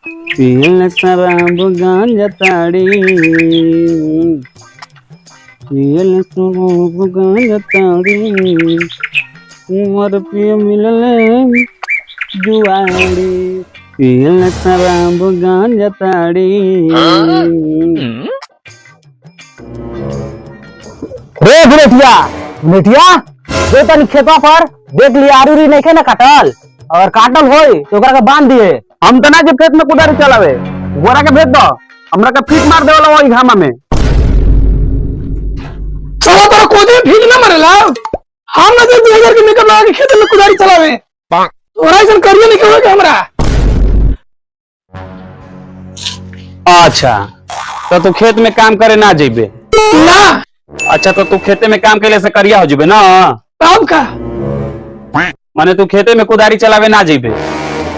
पियल शराब गांजा ताड़ी, पियल शराब गांजा ताड़ी, उमर पिय मिलले जुआड़ी, पियल शराब गांजा ताड़ी। रे बुलेटिया बुलेटिया जो तनी खेतवा पर देख लिया आरूरी नहीं के ना काटल, और काटल होई तो ओकरा के बांध दिए। हम तो ना जब खेत में कुदारी चलावे गोरा के भेज दो, हमरा के फीट मार देवला वही घामा में। चलो तोरा कोदे फीट ना मारेला, हम ना 2000 के मेकअप लगा के खेत में कुदारी चलावे, तोरा ऐसा करिए नहीं के हमरा। अच्छा तो तू खेत में काम करे ना जेबे ना? अच्छा तो तू खेते में काम करे से करिया हो जेबे ना? काम का माने तू खेते में कुदारी चलावे ना जेबे?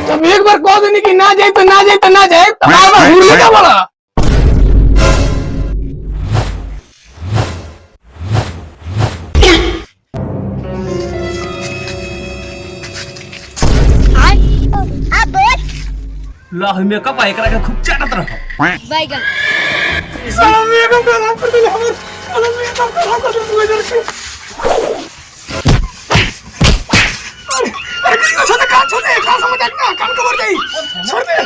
जब एक बार कह देनी कि ना जाए तो ना जाए तो ना जाए, तो बार-बार हुरले का बोला। ला मेकअप आ एकरा के खूब चाटत रहो बैगन साला मेकअप का नाम कर दे हमर, साला मेकअप का नाम कर दे तू इधर से। अरे किसी को छोड़ दे का समझ ना कान कवर जाई, छोड़ दे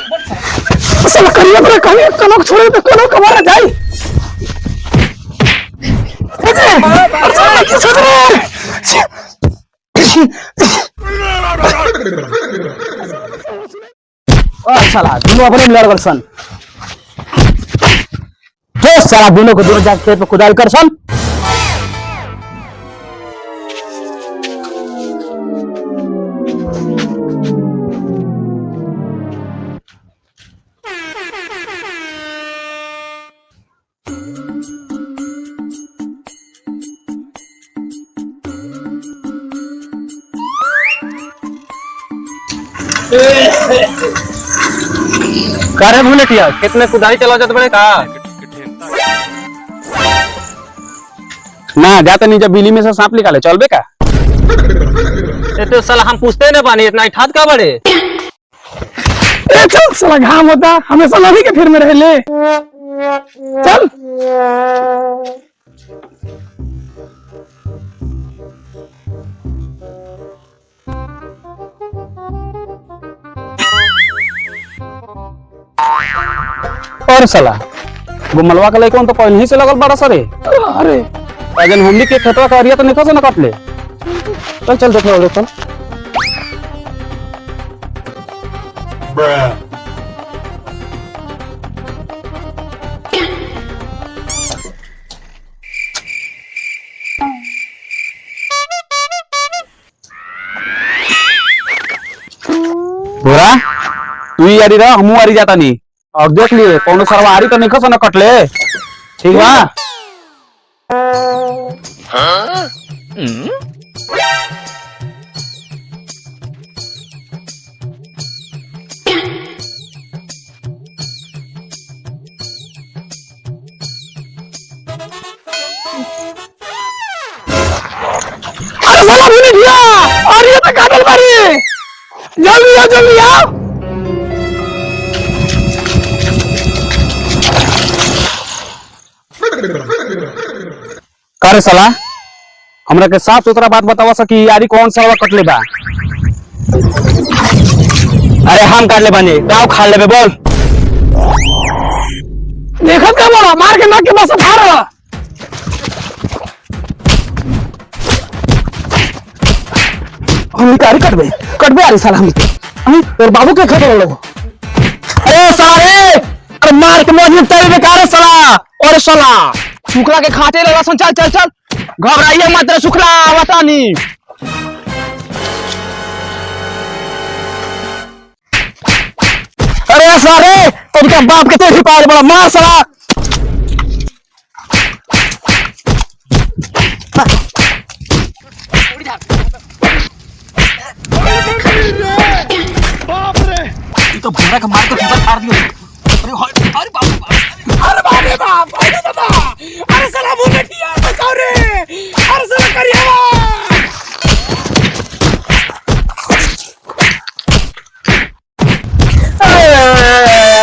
साला करिया पर कनक छोड़े तो कनक कवर जाई। अरे साला की छोड़ दे। और साला दोनों अपने में लड़ सन, जो साला दोनों को दोनों जाके खेत में खुदाई कर सन। करे बुलेटिया खेत में कुदारी चला जाते बड़े का ना जाते नहीं, जब बिली में से सांप निकाले चलबे का? तो साला हम पूछते ना पानी इतना ठात का बड़े। ए चल साला घाम होता, हमेशा नहीं के फिर में रह ले चल। और साला गुमलवा के लइकन तो पहले ही से लगल बड़ा सरे। अरे अजन हमनी के खेतवा का अरिया तो निकल से न काटले। चल चल देखो चल। बोरा तू ही यारी रहा, हमू आरी जाता नहीं। और देख लिए कौन सरवा आरी तो नहीं खस न कटले, ठीक बा? अरे साला भूल गया, और ये तो काटल मारी, जल्दी आओ। करे साला हमरा के साफ सुथरा बात बतावा सकी यारी कौन सरवा कटले बा? अरे हम काट ले बने गाँव खा लेबे बोल। देखत का बोला मार के नाक के बस फाड़। हम कारी कटबे अरे साला हम और बाबू के खेत में लोग। अरे सारे अरे मार के मोदी तेरे बेकार साला। और साला शुक्ला के खाते लगा सन, चल चल चल घबराइए मत रे शुक्ला वतानी। अरे सारे तेरे बाप के तेरे पार बड़ा मार साला। तो भूरा का मार के फुटा फाड़ दियो। अरे बाप अरे बाप रे बाप, अरे दादा, अरे साला बुलेटिया बचाओ रे, अरे साला करिया। अरे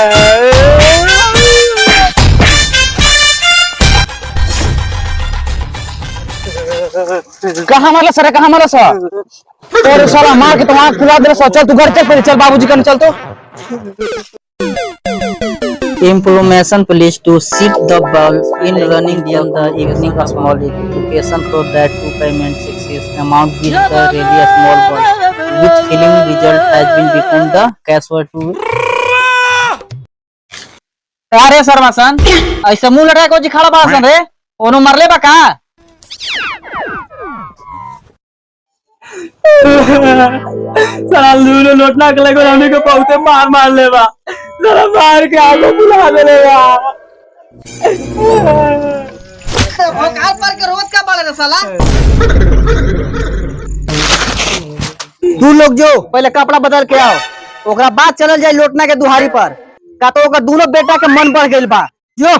कहाँ मारला सर, कहाँ मारला सर? और साला मार के तो आँख खुला दे सर। चल तू घर चल, चल बाबूजी कन चल तो। Information please to seat the ball in running beyond the evening small education so that to payment 6 is amount with the really small ball which filling result has been become the cash for to अरे सरवासन ऐसे मुंह लड़ा को जी खड़ा बासन रे ओनो मरले बा का साला लूलो लोटना के लगो हमने को बहुते मार मार ले बा साला मार के आगे बुला दे ले बा भोकाल पर के रोज का बाले रे साला तू लोग जो पहले कपड़ा बदल के आओ ओकरा बाद चलल जाए लोटना के दुहारी पर का तो ओकर दोनों बेटा के मन बढ़ गइल बा जो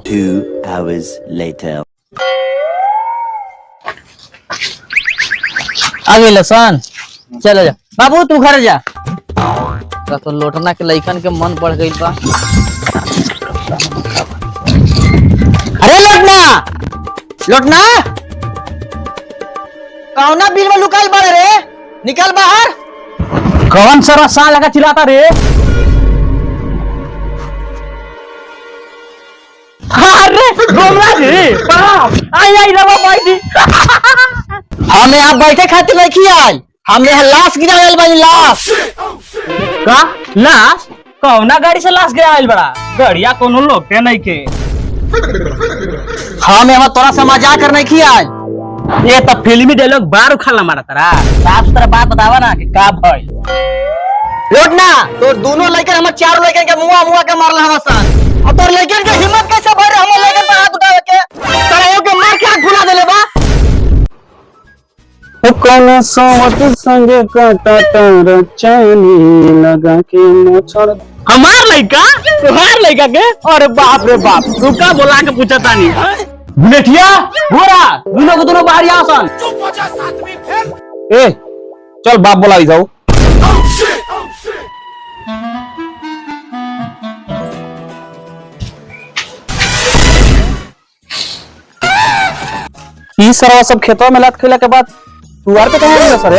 2 hours later. आ गेल सन चल जा बाबू तू घर जा का तो लोटना के लइकन के मन बढ़ गइल बा अरे लोटना लोटना कौना बिल में लुकाइल बाड़े रे निकल बाहर कौन सरा सा लगा चिल्लाता रे अरे गोमला जी बाप आई आई रवा भाई जी हमें आप बैठे खातिर नहीं आयल हमें यहाँ लाश गिरायल बानी लाश का लाश कौना गाड़ी से लाश गिरायल बड़ा गाड़िया कोनो लोग के नहीं के हमें यहाँ तोरा से मजाक कर नहीं आयल ये तो फिल्मी डायलॉग बार उखाला मारा तारा साफ सुथरा बात बतावा ना कि का भइल लोटना तोर दोनों लड़के हमर चारों लड़के के मुआ मुआ के मारला हवसन और तोर लड़के के हिम्मत कैसे भर हमर लड़के पे हाथ उठावे के सारा के मार के आंख खुला देले बा ओ कौन सोवत संगे काटा तार चैनी लगा के मोछड़ हमार लड़का तोहार लड़का के अरे बाप रे बाप रुका बोला के पूछा तानी बुलेटिया बोरा दोनों बाहर आसन ए चल बाप बोला जाओ ई सरवा सब खेतों में लात खेला के बाद तू आर पे कहां गया सर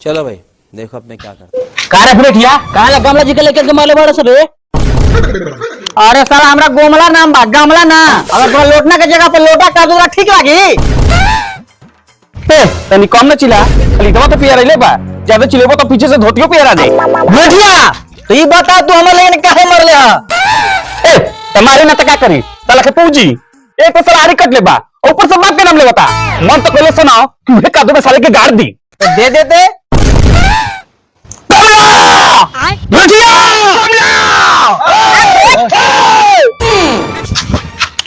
चलो भाई देखो अब मैं क्या करता कारे बुलेटिया कहां ला गमला जी के लेके माले बड़ा सब अरे साला हमरा गोमला नाम बा गमला ना अगर तोरा लोटना के जगह पे लोटा का दूरा ठीक लागी ए तनी कम न चिल्ला खाली दवा तो पिया रहिले बा ज्यादा चिल्लेबो तो पीछे से धोतियो पिया दे बुलेटिया तो ई बता तू हमर लेकिन काहे मरले ह ए तुम्हारे ना त का करी साला के पूजी एक तो साला आरी कट ले बा ऊपर से बाप के नाम ले बता मन तो कोले सुनाओ कि वे कादू में साले के गाड़ दी दे दे दे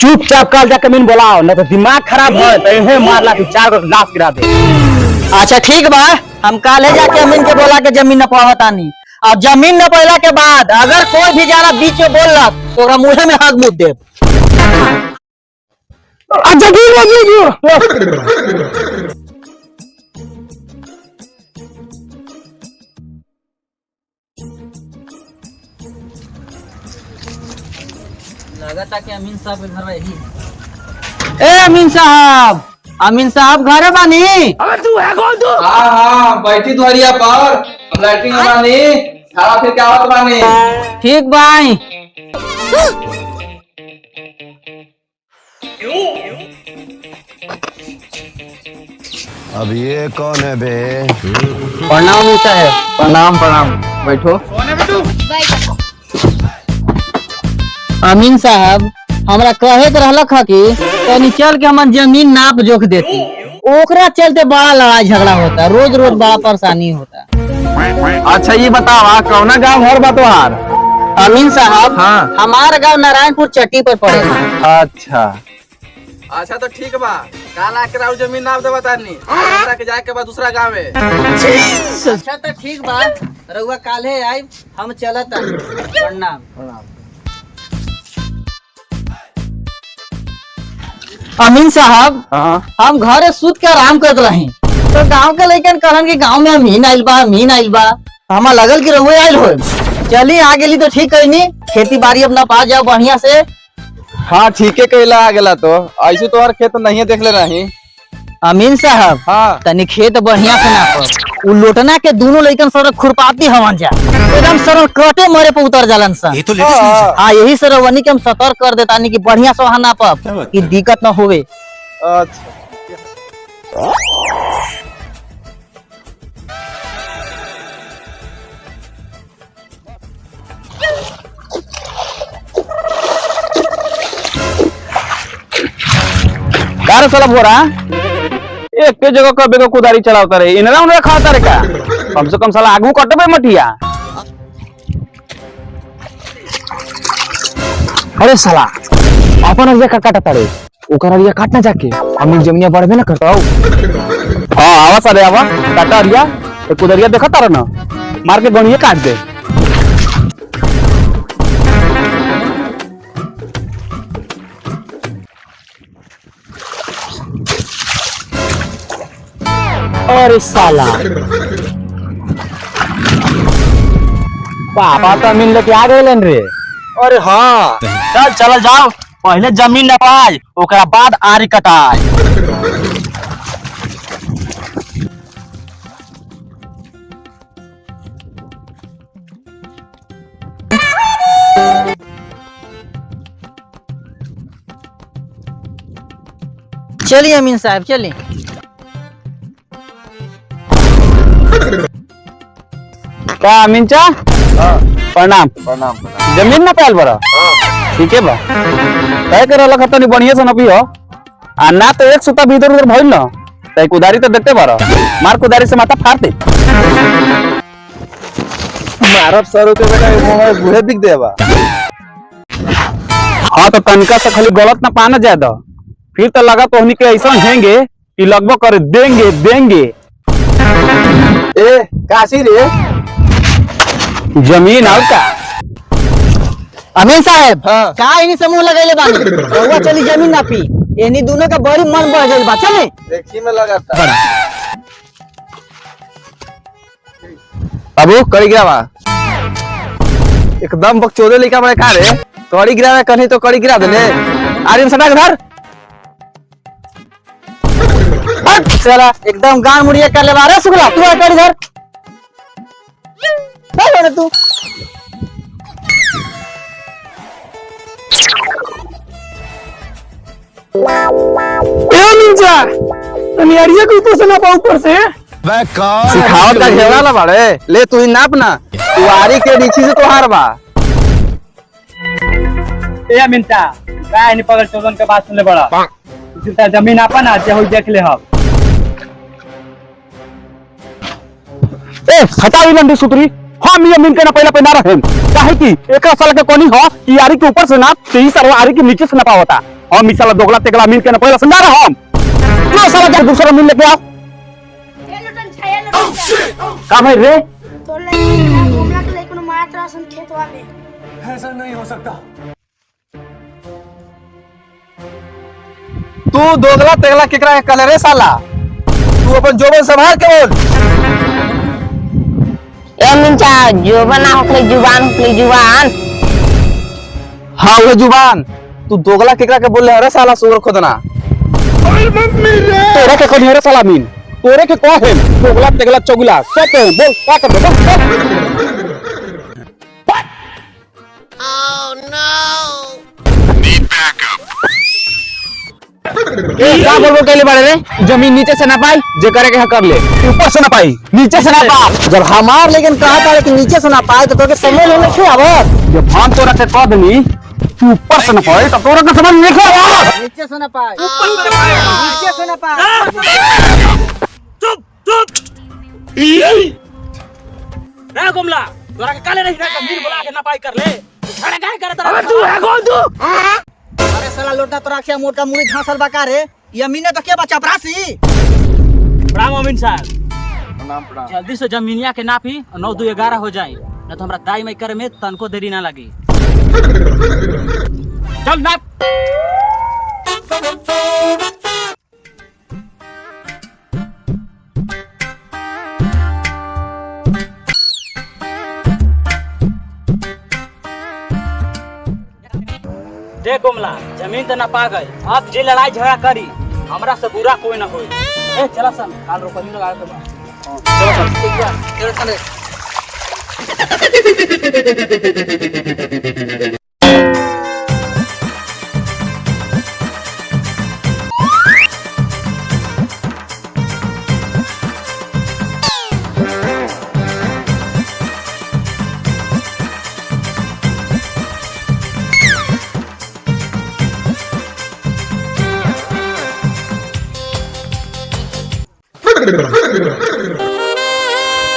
चुपचाप कल जाके मीन बोलाओ ना तो दिमाग खराब हो तो इन्हें मारला कि 4 लाश गिरा दे अच्छा ठीक बा हम काले जाके अमीन के बोला के जमीन न पावतानी अब जमीन न पहला के बाद अगर कोई भी जाना बीच में बोलला तो ओकरा मुंह में हाथ मुद दे जमीन लगता कि अमीन साहब के घर में ही ए अमीन साहब घर बानी अबे तू है कौन तू हाँ बैठी दुहरिया पर हम लाइटिंग बानी खाना फिर क्या होता बानी ठीक भाई अब ये कौन है बे? प्रणाम है प्रणाम बैठो अमीन साहब हमरा कहे के रहलक ह कि तनी चल के हमन जमीन नाप जोख देती ओकरा चलते बड़ा लड़ाई झगड़ा होता रोज बड़ा परेशानी होता अच्छा ये बतावा कौना गांव घर बा तोहार अमीन साहब हाँ। हमारा गांव नारायणपुर चट्टी पर पड़ेगा अच्छा अच्छा तो ठीक बा काल आके राउ जमीन नाप देबा तानी हमरा के जाए के बाद दूसरा गांव में अच्छा तो ठीक बा रउआ काले आई हम चलत प्रणाम अमीन साहब हम घर सूत के आराम करत रही तो गांव के लइकन कहन कि गांव में अमीन आइल बा हमा लगल कि रहुए आइल हो चली आ गेली तो ठीक है नी, खेती बाड़ी अपना पा जाओ बढ़िया से। हाँ ठीक है कहला आ गेला तो ऐसे तो हर खेत नहीं देख ले रही। अमीन साहब हाँ तनी खेत बढ़िया से ना उ लोटना के दोनों लइकन सर खुरपाती हवन जा एकदम सर कटे मरे पे उतर जालन सन। ये तो लेटेस्ट न्यूज़ है। हाँ यही सर वनी के हम सतर्क कर देता कि बढ़िया से वहां ना पाप कि दिक्कत ना होवे। अच्छा कार साला भोरा एक के जगह कबे को कुदारी चलावता रहे इनरा उनरा खाता रे का कम से कम साला आगू कटबे मटिया। अरे साला अपन अरिया का काटा तारे ओकर अरिया काटना जाके हम जमीनिया बढ़बे ना करता हां आवा सारे आवा काटा अरिया तो कुदरिया देखा तारा ना मार के गणिए काट दे। अरे साला पापा तो मिल लेके आ गए रे। अरे हाँ चल चल जाओ पहले जमीन नपाए ओकरा बाद आरी कटाए। चलिए अमीन साहब चलिए। का अमीन चा प्रणाम प्रणाम। जमीन ना पायल बरा ठीक है बा तय करे लखा तनी बढ़िया से नपी हो आ ना तो एक सुता भी इधर उधर भइल न तय कुदारी तो देते बारा मार कुदारी से माथा फाड़ दे। मारब सर के बेटा मोह गुहे दिख देबा। हाँ तो तनिका से खाली गलत ना पाना ज्यादा फिर तो लगा तो उन्हीं के ऐसा हेंगे कि लगभग कर देंगे देंगे। ए काशी रे जमीन और का अमीन साहब हाँ। का इनी समूह लगैले बानी रउआ चली जमीन ना पी एनी दोनों का बड़ी मन बढ़ गइल बा चले। देखी में लगाता बाबू कड़ी गिरावा एकदम बकचोदे लिखा मैं का रे कड़ी गिरावे कहीं तो कड़ी गिरा देले आर्यन सटा के धर। चला एकदम गान मुड़िया कर ले बारे सुगला तू आ कर इधर नहीं बोले तू। ए निंजा तनी अरिया के ऊपर से ना पाऊ ऊपर से वह कौन सिखावत का घेरा ला बाड़े ले तू ही नाप ना तू आरी के नीचे से तो हार बा। ए मिनटा का इनी पगल चोदन के बात सुन ले बड़ा जितना जमीन आपा ना जे हो देख ले हम। ए हटावी लंडी सुतरी हम ये मिल के ना पहले पे ना रहे काहे की एक साल के कोनी हो कि आरी के ऊपर से ना तेई साल आरी के नीचे से ना पावता हम ई साला दोगला तेगला मिल के ना पहले से ना रहे हम क्यों साला जा दूसरा मिल लेके आओ का भाई रे तो घूमला के लेकिन मात्रा सन खेतवा में तू दोगला तेगला केकरा के कलर रे साला तू अपन जोबन संभाल के बोल। मिंचा जुबान होखले जुबान हाँ वो जुबान तू दोगला केकरा के बोल अरे साला सुगर खोदना तोरे के कोनी रे साला मीन तोरे के को है दोगला तेगला चौगला सब है बोल का कर दे क्या बोलबो कहले बारे रे जमीन नीचे से ना पाई जे करे के कर ले ऊपर से ना पाई नीचे से ना पा जब हमार लेकिन कहा था कि नीचे से ना पाए तो तोके समझ में नहीं आवे जब हम तोरा के कह देनी तू ऊपर से ना पाए तो तोरा के समझ नहीं आवे। नीचे से ना पाए नीचे से ना पाए रे गुमला तोरा के काले नहीं ना जमीन बुला के ना पाई कर ले छड़े काहे करे तोरा तू है कौन तू। अरे साला लोटा तोरा के मोटा मुड़ी घासल बका रे यमीने तो के बच्चा परासी। प्रणाम अमीन साहब प्रणाम प्रणाम। जल्दी से जमीनिया के नापी 9 2 11 हो जाए ना तो हमरा दाई में करे में तनको देरी ना लगी। चल नाप गोमला जमीन तो ना पा गए, अब जे लड़ाई झगड़ा करी हमरा से बुरा कोई ना होई। ए चला सन काल रोपनी लगा के बा। चलो सन ठीक बा, चलो सन।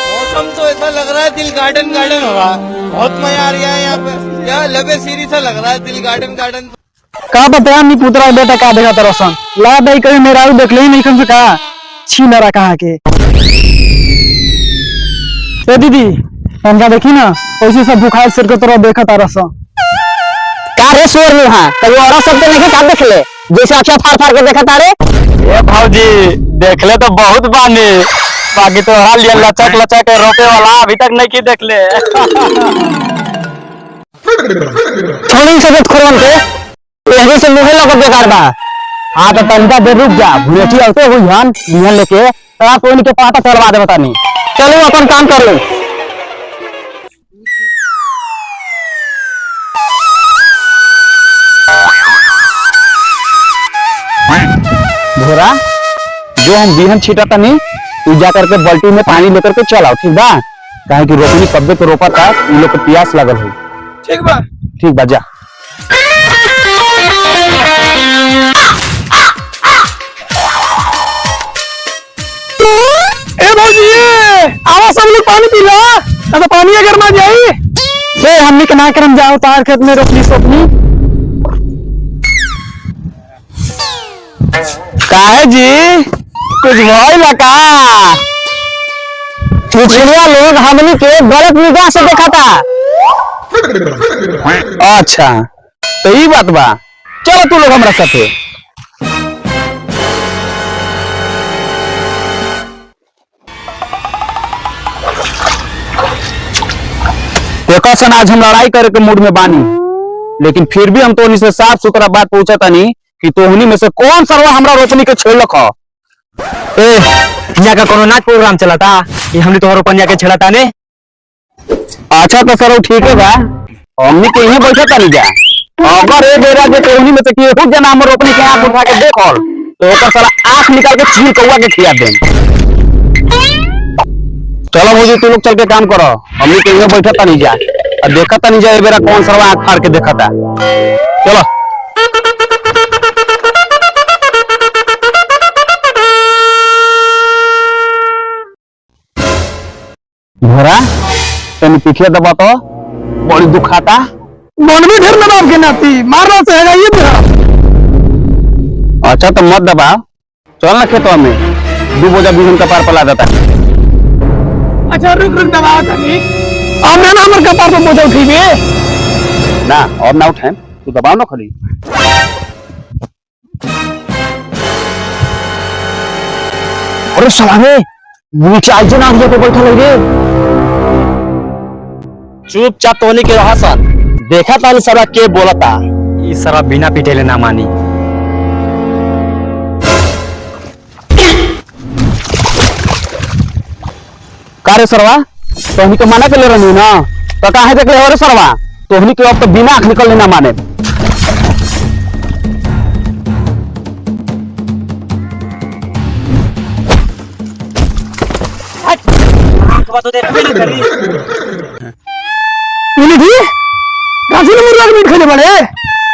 मौसम तो ऐसा लग रहा है दिल गार्डन गार्डन हो रहा है, बहुत मजा आ रहा है यहाँ पे। क्या लबे सीरी सा लग रहा है दिल गार्डन गार्डन। का बताया नहीं पुतरा बेटा का देखा तेरा सन ला भाई कभी मेरा देख ले नहीं कम से कहा छीन रहा कहा के ए दीदी उनका देखी ना ऐसे सब बुखार सिर के तरह देखा तारा सन का रे सुअर में हां कभी और सब तो नहीं का देख ले जैसे अच्छा फाड़ फाड़ के देखा तारे। ए भौजी देख ले तो बहुत बानी बाकी तो हाल ये लचक लचक के रोपे वाला अभी तक नहीं की देख ले छोड़ी से देख खोरन के यही से मुहे लगत बेकार बा। हां तो तंता दे रुक जा भुनेठी आते हो ध्यान नियन लेके आप कोई के पाटा चलवा दे बतानी। चलो अपन काम कर लो। भोरा जो हम बिहन छीटा नहीं तू जा करके बाल्टी में पानी लेकर के चलाओ ठीक बा काहे कि रोपनी कब्बे तो रोपा था इन लोग को प्यास लगल हो। ठीक बा। ठीक बा जा। ए भौजी आवा सब लोग पानी पी ला ना तो पानी अगर ना जाई ए हमनी के ना करम जाओ तार खेत में रोपनी सोपनी काहे जी कुछ भइल का पिछलिया लोग हमनी के गलत निगाह से देखा था। अच्छा तो ये बात बा चलो तू लोग हमरा साथे। देखो सन आज हम लड़ाई करे के मूड में बानी लेकिन फिर भी हम तोहनी से साफ सुथरा बात पूछा तानी कि तोहनी में से कौन सरवा हमरा रोपनी के छेड़लक ह। ए यहाँ का कोनो नाच प्रोग्राम चला था ये हमने तो रोपनिया के छेड़ा ताने। अच्छा तो सर ठीक है बा हमनी के यहीं बैठे तानी जा अगर ए बेरा जे तोहनी में से केहू जना हम रोपनी के हाथ उठा के देखल तो ओकर साला आंख निकाल के छील कौवा के खिया दें। चलो मुझे तू लोग चल के काम करो हमनी के यहीं बैठे तानी जा और देखा तानी जा ए बेरा कौन सरवा आंख फाड़ के देखा था। चलो भोरा तनी पीछे दबा तो बड़ी दुखाता मन में ढेर नवाब के नाती मारना से है ये मेरा। अच्छा तो मत दबा चल ना खेतवा में 2 बोझा बिहन का पार पला देता। अच्छा रुक रुक दबाओ तनी अब मैं ना हमर कपार पे बोझ उठीबे ना और ना उठाए तू दबाओ ना खाली। अरे सलामे नीचे आज ना हम पे बैठा लगे चुपचाप तोहनी के रहा सन देखा तानी सारा के बोलता ई सारा बिना पिटेले ना मानी। का रे सरवा तोहनी के माना के ले रहनी ना तो काहे देख ले रे सरवा तोहनी के अब तो बिना आंख निकलने ना माने। तो देखबे ना करी बोली थी राजी ने मुर्गा मीट खाने वाले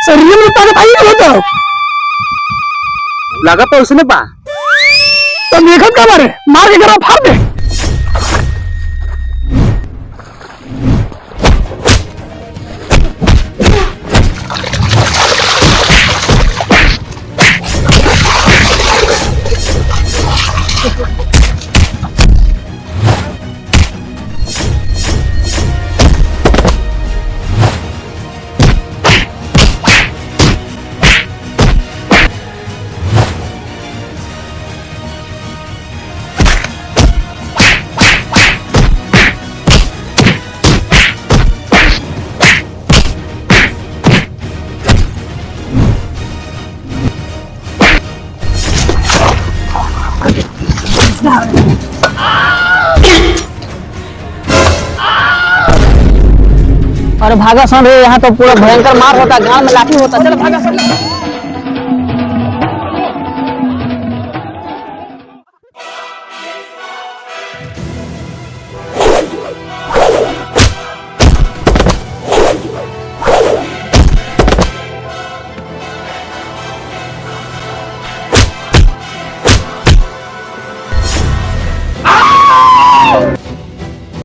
शरीर में ताकत आई नहीं होता लगा तो उसने पा तो देखत का मारे मार के करा फाड़ दे। अरे भागा सन रे, यहाँ तो पूरा भयंकर मार होता, गांव में लाठी होता। चल भागा सन।